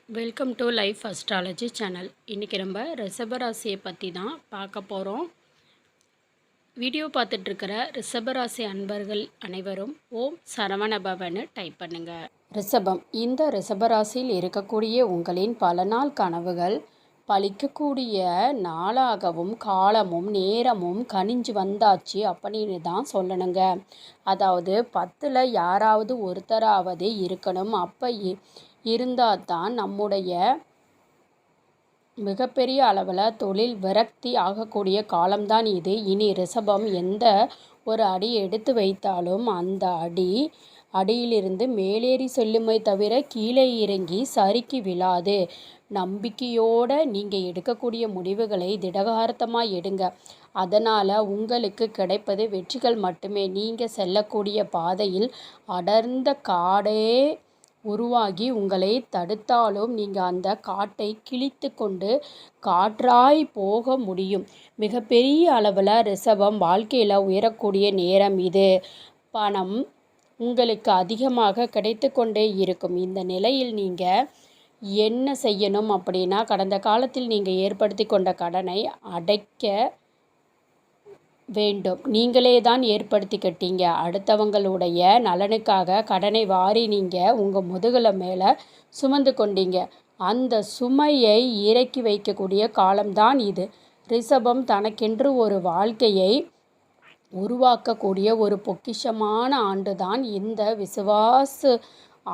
Welcome to life astrology channel. இன்றைக்கி நம்ம ரிஷபராசியை பற்றி தான் பார்க்க போகிறோம். வீடியோ பார்த்துட்ருக்கிற ரிஷபராசி அன்பர்கள் அனைவரும் ஓம் சரவணபவன்னு டைப் பண்ணுங்கள். ரிஷபம். இந்த ரிஷபராசியில் இருக்கக்கூடிய உங்களின் பல நாள் கனவுகள் பழிக்கக்கூடிய நாளாகவும் காலமும் நேரமும் கனிஞ்சு வந்தாச்சு அப்படின்னு தான் சொல்லணுங்க. அதாவது 10ல் யாராவது ஒருத்தராவது இருக்கணும். அப்போ இருந்தால் தான் நம்முடைய மிகப்பெரிய அளவில் தொழில் விரக்தி ஆகக்கூடிய காலம்தான் இது. இனி ரிஷபம் எந்த ஒரு அடி எடுத்து வைத்தாலும் அந்த அடியிலிருந்து மேலேறி செல்லுமே தவிர கீழே இறங்கி சறுக்கி விழாது. நம்பிக்கையோடு நீங்கள் எடுக்கக்கூடிய முடிவுகளை திடகார்த்தமாக எடுங்க. அதனால் உங்களுக்கு கிடைப்பது வெற்றிகள் மட்டுமே. நீங்கள் செல்லக்கூடிய பாதையில் அடர்ந்த காடே உருவாகி உங்களை தடுத்தாலும் நீங்கள் அந்த காட்டை கிழித்து கொண்டு காற்றாய் போக முடியும். மிகப்பெரிய அளவில் ரிஷபம் வாழ்க்கையில் உயரக்கூடிய நேரம் இது. பணம் உங்களுக்கு அதிகமாக கிடைத்து கொண்டே இருக்கும். இந்த நிலையில் நீங்கள் என்ன செய்யணும் அப்படின்னா, கடந்த காலத்தில் நீங்கள் ஏற்படுத்தி கொண்ட கடனை அடைக்க வேண்டும். நீங்களே தான் ஏற்படுத்திக்கிட்டீங்க. அடுத்தவங்களுடைய நலனுக்காக கடனை வாரி நீங்கள் உங்கள் முதுகில் மேலே சுமந்து கொண்டீங்க. அந்த சுமையை இறக்கி வைக்கக்கூடிய காலம்தான் இது. ரிஷபம் தனக்கென்று ஒரு வாழ்க்கையை உருவாக்கக்கூடிய ஒரு பொக்கிஷமான ஆண்டு தான் இந்த விசுவாச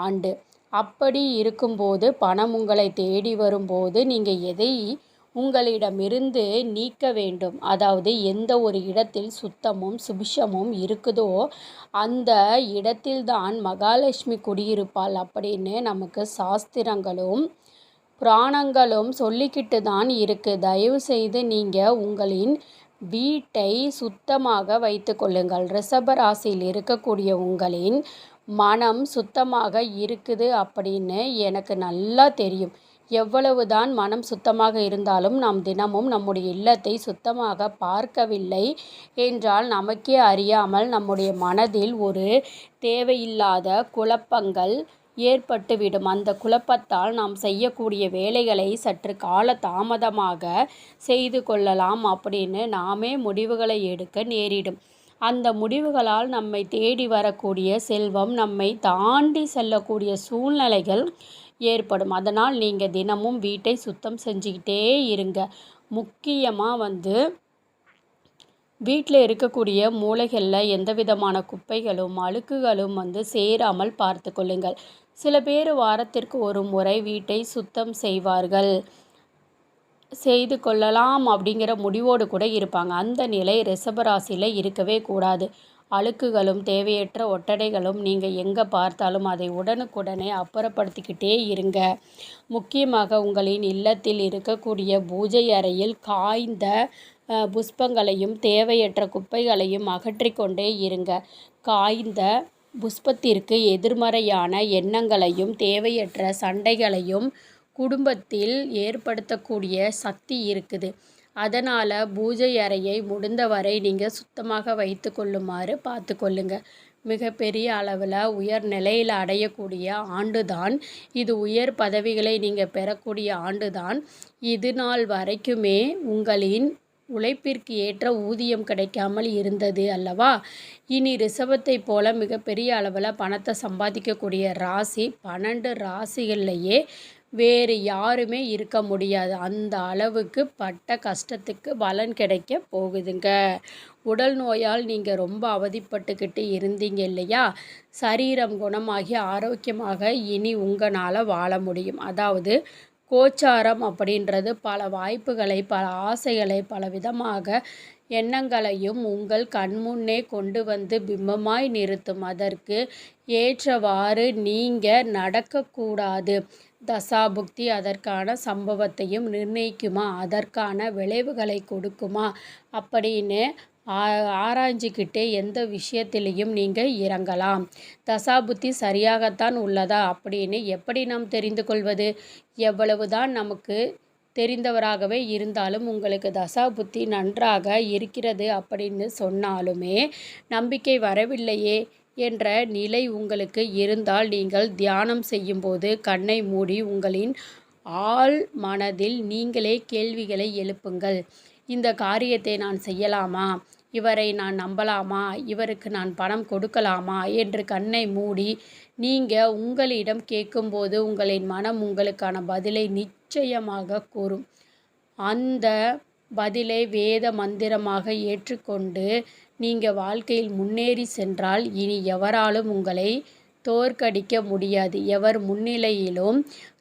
ஆண்டு. அப்படி இருக்கும்போது பணம் உங்களை தேடி வரும்போது நீங்கள் எதை உங்களிடமிருந்து நீக்க வேண்டும். அதாவது எந்த ஒரு இடத்தில் சுத்தமும் சுபிஷமும் இருக்குதோ அந்த இடத்தில்தான் மகாலட்சுமி குடியிருப்பாள் அப்படின்னு நமக்கு சாஸ்திரங்களும் புராணங்களும் சொல்லிக்கிட்டு தான் இருக்குது. தயவு செய்து நீங்கள் உங்களின் வீட்டை சுத்தமாக வைத்து கொள்ளுங்கள். ரிஷப ராசியில் இருக்கக்கூடிய உங்களின் மனம் சுத்தமாக இருக்குது அப்படின்னு எனக்கு நல்லா தெரியும். எவ்வளவுதான் மனம் சுத்தமாக இருந்தாலும் நாம் தினமும் நம்முடைய இல்லத்தை சுத்தமாக பார்க்கவில்லை என்றால் நமக்கே அறியாமல் நம்முடைய மனதில் ஒரு தேவையில்லாத குழப்பங்கள் ஏற்பட்டுவிடும். அந்த குழப்பத்தால் நாம் செய்யக்கூடிய வேலைகளை சற்று கால தாமதமாக செய்து கொள்ளலாம் அப்படின்னு நாமே முடிவுகளை எடுக்க நேரிடும். அந்த முடிவுகளால் நம்மை தேடி வரக்கூடிய செல்வம் நம்மை தாண்டி செல்லக்கூடிய சூழ்நிலைகள் ஏற்படும். அதனால் நீங்கள் தினமும் வீட்டை சுத்தம் செஞ்சுக்கிட்டே இருங்க. முக்கியமாக வீட்டில் இருக்கக்கூடிய மூலைகளில் எந்த விதமான குப்பைகளும் அழுக்குகளும் சேராமல் பார்த்து கொள்ளுங்கள். சில பேர் வாரத்திற்கு ஒரு முறை வீட்டை சுத்தம் செய்து கொள்ளலாம் அப்படிங்கிற முடிவோடு கூட இருப்பாங்க. அந்த நிலை ரிஷபராசியில் இருக்கவே கூடாது. அழுக்குகளும் தேவையற்ற ஒட்டடைகளும் நீங்கள் எங்கே பார்த்தாலும் அதை உடனுக்குடனே அப்புறப்படுத்திக்கிட்டே இருங்க. முக்கியமாக உங்களின் இல்லத்தில் இருக்கக்கூடிய பூஜை அறையில் காய்ந்த புஷ்பங்களையும் தேவையற்ற குப்பைகளையும் அகற்றிக்கொண்டே இருங்க. காய்ந்த புஷ்பத்திற்கு எதிர்மறையான எண்ணங்களையும் தேவையற்ற சண்டைகளையும் குடும்பத்தில் ஏற்படுத்தக்கூடிய சக்தி இருக்குது. அதனால் பூஜை அறையை முடிந்தவரை நீங்கள் சுத்தமாக வைத்து கொள்ளுமாறு பார்த்து கொள்ளுங்க. மிகப்பெரிய அளவில் உயர் நிலையில் அடையக்கூடிய ஆண்டு தான் இது. உயர் பதவிகளை நீங்கள் பெறக்கூடிய ஆண்டு தான் இது. நாள் வரைக்குமே உங்களின் உழைப்பிற்கு ஏற்ற ஊதியம் கிடைக்காமல் இருந்தது அல்லவா? இனி ரிஷபத்தை போல மிகப்பெரிய அளவில் பணத்தை சம்பாதிக்கக்கூடிய ராசி 12 ராசிகள்லையே வேறு யாருமே இருக்க முடியாது. அந்த அளவுக்கு பட்ட கஷ்டத்துக்கு பலன் கிடைக்க போகுதுங்க. உடல் நோயால் நீங்கள் ரொம்ப அவதிப்பட்டுக்கிட்டு இருந்தீங்க இல்லையா? சரீரம் குணமாகி ஆரோக்கியமாக இனி உங்களால் வாழ முடியும். அதாவது கோச்சாரம் அப்படின்றது பல வாய்ப்புகளை, பல ஆசைகளை, பல விதமாக எண்ணங்களையும் உங்கள் கண்முன்னே கொண்டு பிம்பமாய் நிறுத்தும். அதற்கு ஏற்றவாறு நீங்கள் நடக்கக்கூடாது. தசாபுக்தி அதற்கான சம்பவத்தையும் நிர்ணயிக்குமா, அதற்கான விளைவுகளை கொடுக்குமா அப்படின்னு ஆராய்ஞ்சிக்கிட்டே எந்த விஷயத்திலையும் நீங்கள் இறங்கலாம். தசாபுத்தி சரியாகத்தான் உள்ளதா அப்படின்னு எப்படி நாம் தெரிந்து கொள்வது? எவ்வளவுதான் நமக்கு தெரிந்தவராகவே இருந்தாலும் உங்களுக்கு தசாபுத்தி நன்றாக இருக்கிறது அப்படின்னு சொன்னாலுமே நம்பிக்கை வரவில்லையே என்ற நிலை உங்களுக்கு இருந்தால் நீங்கள் தியானம் செய்யும்போது கண்ணை மூடி உங்களின் ஆழ் மனதில் நீங்களே கேள்விகளை எழுப்புங்கள். இந்த காரியத்தை நான் செய்யலாமா? இவரை நான் நம்பலாமா? இவருக்கு நான் பணம் கொடுக்கலாமா? என்று கண்ணை மூடி நீங்கள் உங்களிடம் கேட்கும்போது உங்களின் மனம் உங்களுக்கான பதிலை நிச்சயமாக கூறும். அந்த பதிலை வேத மந்திரமாக ஏற்றுக்கொண்டு நீங்கள் வாழ்க்கையில் முன்னேறி சென்றால் இனி எவராலும் உங்களை தோற்கடிக்க முடியாது. எவர் முன்னிலையிலும்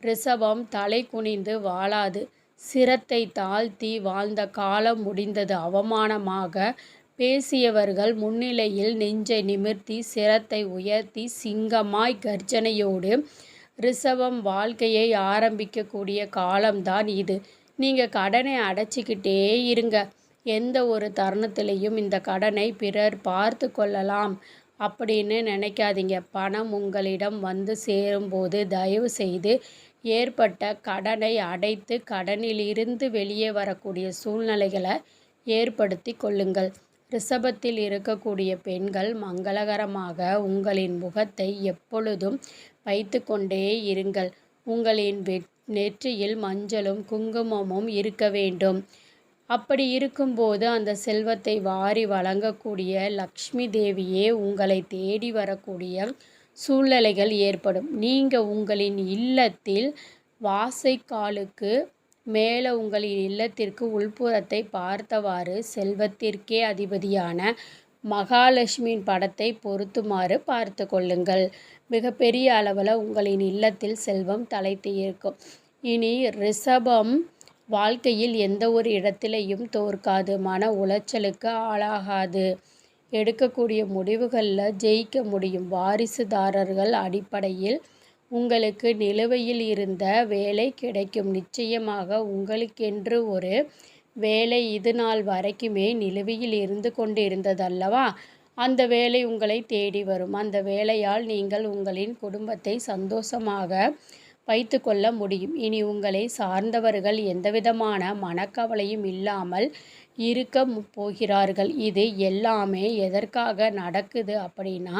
ரிஷபம் தலை குனிந்து வாழாது. சிரத்தை தாழ்த்தி வாழ்ந்த காலம் முடிந்தது. அவமானமாக பேசியவர்கள் முன்னிலையில் நெஞ்சை நிமிர்த்தி சிரத்தை உயர்த்தி சிங்கமாய் கர்ஜனையோடு ரிஷபம் வாழ்க்கையை ஆரம்பிக்கக்கூடிய காலம்தான் இது. நீங்கள் கடனை அடைச்சிக்கிட்டே இருங்க. எந்த ஒரு தருணத்திலையும் இந்த கடனை பிறர் பார்த்து கொள்ளலாம் அப்படின்னு நினைக்காதீங்க. பணம் உங்களிடம் வந்து சேரும்போது தயவு செய்து ஏற்பட்ட கடனை அடைத்து கடனிலிருந்து வெளியே வரக்கூடிய சூழ்நிலைகளை ஏற்படுத்தி கொள்ளுங்கள். ரிஷபத்தில் இருக்கக்கூடிய பெண்கள் மங்களகரமாக உங்களின் முகத்தை எப்பொழுதும் வைத்து கொண்டே இருங்கள். உங்களின் நெற்றியில் மஞ்சளும் குங்குமமும் இருக்க வேண்டும். அப்படி இருக்கும்போது அந்த செல்வத்தை வாரி வழங்கக்கூடிய லக்ஷ்மி தேவியே உங்களை தேடி வரக்கூடிய சூழ்நிலைகள் ஏற்படும். நீங்கள் உங்களின் இல்லத்தில் வாசைக்காலுக்கு மேலே உங்களின் இல்லத்திற்கு உள்புறத்தை பார்த்தவாறு செல்வத்திற்கே அதிபதியான மகாலட்சுமியின் படத்தை பொருத்துமாறு பார்த்து கொள்ளுங்கள். மிகப்பெரிய அளவில் உங்களின் இல்லத்தில் செல்வம் தலைத்து இருக்கும். இனி ரிஷபம் வாழ்க்கையில் எந்த ஒரு இடத்திலையும் தோற்காது. மன உளைச்சலுக்கு ஆளாகாது. எடுக்கக்கூடிய முடிவுகளில் ஜெயிக்க முடியும். வாரிசுதாரர்கள் அடிப்படையில் உங்களுக்கு நிலுவையில் இருந்த வேலை கிடைக்கும். நிச்சயமாக உங்களுக்கென்று ஒரு வேலை இது நாள் வரைக்குமே நிலுவையில் இருந்து கொண்டு இருந்ததல்லவா? அந்த வேலை உங்களை தேடி வரும். அந்த வேலையால் நீங்கள் உங்களின் குடும்பத்தை சந்தோஷமாக வைத்து கொள்ள முடியும். இனி உங்களை சார்ந்தவர்கள் எந்தவிதமான மனக்கவலையும் இல்லாமல் இருக்க போகிறார்கள். இது எல்லாமே எதற்காக நடக்குது அப்படின்னா,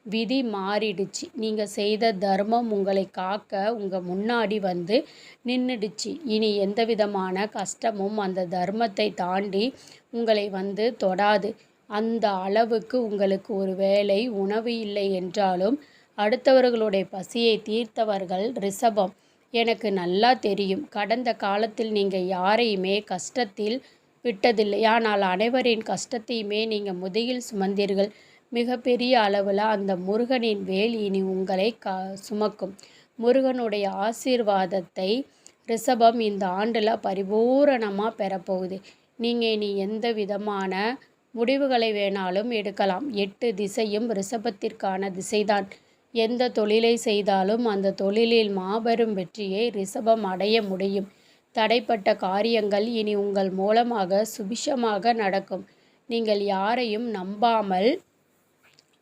விதி மாறிடுச்சு. நீங்கள் செய்த தர்மம் உங்களை காக்க உங்கள் முன்னாடி வந்து நின்றுடுச்சு. இனி எந்த விதமான கஷ்டமும் அந்த தர்மத்தை தாண்டி உங்களை வந்து தொடாது. அந்த அளவுக்கு உங்களுக்கு ஒரு வேளை உணவு இல்லை என்றாலும் அடுத்தவர்களுடைய பசியை தீர்த்தவர்கள் ரிஷபம். எனக்கு நல்லா தெரியும். கடந்த காலத்தில் நீங்கள் யாரையுமே கஷ்டத்தில் விட்டதில்லை. ஆனால் அனைவரின் கஷ்டத்தையுமே நீங்கள் முதுகில் சுமந்தீர்கள். மிகப்பெரிய அளவில் அந்த முருகனின் வேல் இனி உங்களை சுமக்கும். முருகனுடைய ஆசீர்வாதத்தை ரிஷபம் இந்த ஆண்டில் பரிபூரணமாக பெறப்போகுது. நீங்கள் இனி எந்த விதமான முடிவுகளை வேணாலும் எடுக்கலாம். 8 திசையும் ரிஷபத்திற்கான திசைதான். எந்த தொழிலை செய்தாலும் அந்த தொழிலில் மாபெரும் வெற்றியை ரிஷபம் அடைய முடியும். தடைப்பட்ட காரியங்கள் இனி உங்கள் மூலமாக சுபிஷமாக நடக்கும். நீங்கள் யாரையும் நம்பாமல்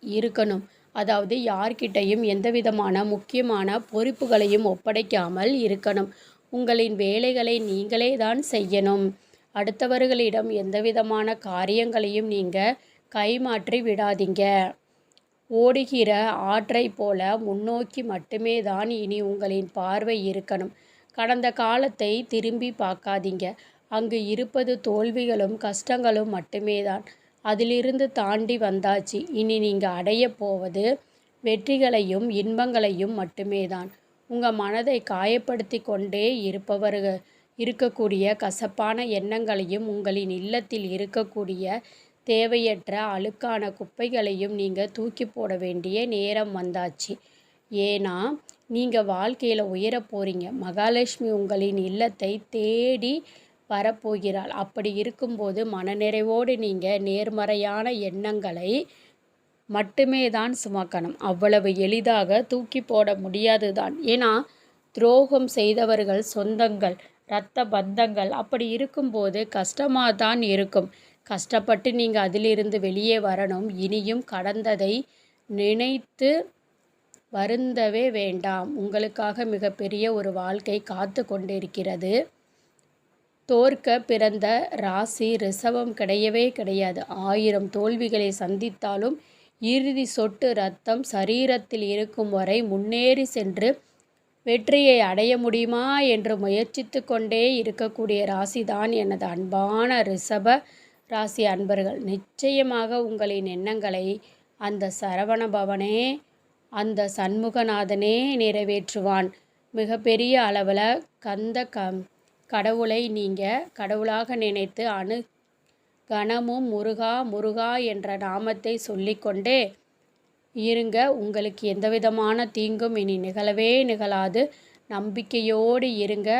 இருக்கணும். அதாவது யார்கிட்டையும் எந்தவிதமான முக்கியமான பொறுப்புகளையும் ஒப்படைக்காமல் இருக்கணும். உங்களின் வேலைகளை நீங்களே தான் செய்யணும். அடுத்தவர்களிடம் எந்தவிதமான காரியங்களையும் நீங்கள் கைமாற்றி விடாதீங்க. ஓடுகிற ஆற்றை போல முன்னோக்கி மட்டுமே தான் இனி உங்களின் பார்வை இருக்கணும். கடந்த காலத்தை திரும்பி பார்க்காதீங்க. அங்கு இருப்பது தோல்விகளும் கஷ்டங்களும் மட்டுமே தான். அதிலிருந்து தாண்டி வந்தாச்சு. இனி நீங்கள் அடைய போவது வெற்றிகளையும் இன்பங்களையும் மட்டுமே தான். உங்கள் மனதை காயப்படுத்தி கொண்டே இருக்கக்கூடிய கசப்பான எண்ணங்களையும் உங்களின் இல்லத்தில் இருக்கக்கூடிய தேவையற்ற அழுக்கான குப்பைகளையும் நீங்கள் தூக்கி போட வேண்டிய நேரம் வந்தாச்சு. ஏன்னா நீங்கள் வாழ்க்கையில் உயர போகிறீங்க. மகாலட்சுமி உங்களின் இல்லத்தை தேடி வரப்போகிறாள். அப்படி இருக்கும்போது மனநிறைவோடு நீங்கள் நேர்மறையான எண்ணங்களை மட்டுமே தான் சுமக்கணும். அவ்வளவு எளிதாக தூக்கி போட முடியாது தான். ஏன்னா துரோகம் செய்தவர்கள் சொந்தங்கள், இரத்த பந்தங்கள். அப்படி இருக்கும்போது கஷ்டமாக தான் இருக்கும். கஷ்டப்பட்டு நீங்கள் அதிலிருந்து வெளியே வரணும். இனியும் கடந்ததை நினைத்து வருந்தவே வேண்டாம். உங்களுக்காக மிகப்பெரிய ஒரு வாழ்க்கை காத்து கொண்டிருக்கிறது. தோற்க பிறந்த ராசி ரிஷபம் கிடையவே கிடையாது. 1000 தோல்விகளை சந்தித்தாலும் இறுதி சொட்டு இரத்தம் சரீரத்தில் இருக்கும் வரை முன்னேறி சென்று வெற்றியை அடைய முடியுமா என்று முயற்சித்து கொண்டே இருக்கக்கூடிய ராசி தான் எனது அன்பான ரிஷப ராசி அன்பர்கள். நிச்சயமாக உங்களின் எண்ணங்களை அந்த சரவண பவனே, அந்த சண்முகநாதனே நிறைவேற்றுவான். மிகப்பெரிய அளவில் கடவுளை நீங்கள் கடவுளாக நினைத்து கணமும் முருகா முருகா என்ற நாமத்தை சொல்லிக்கொண்டே இருங்க. உங்களுக்கு எந்தவிதமான தீங்கும் இனி நிகழவே நிகழாது. நம்பிக்கையோடு இருங்க.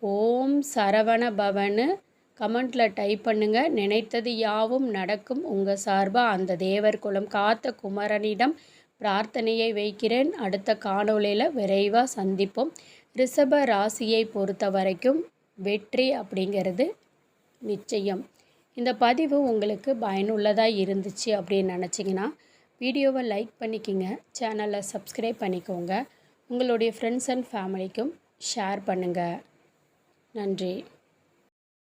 ஓம் சரவண பவனு கமெண்ட்டில் டைப் பண்ணுங்க. நினைத்தது யாவும் நடக்கும். உங்கள் சார்பாக அந்த தேவர் குலம் காத்த குமரனிடம் பிரார்த்தனையை வைக்கிறேன். அடுத்த காணொளியில் விரைவாக சந்திப்போம். ரிஷப ராசியை பொறுத்த வரைக்கும் வெற்றி அப்படிங்கிறது நிச்சயம். இந்த பதிவு உங்களுக்கு பயனுள்ளதாக இருந்துச்சு அப்படின்னு நினச்சிங்கன்னா வீடியோவை லைக் பண்ணிக்கோங்க, சேனலை சப்ஸ்கிரைப் பண்ணிக்கோங்க, உங்களுடைய ஃப்ரெண்ட்ஸ் அண்ட் ஃபேமிலிக்கும் ஷேர் பண்ணுங்கள். நன்றி.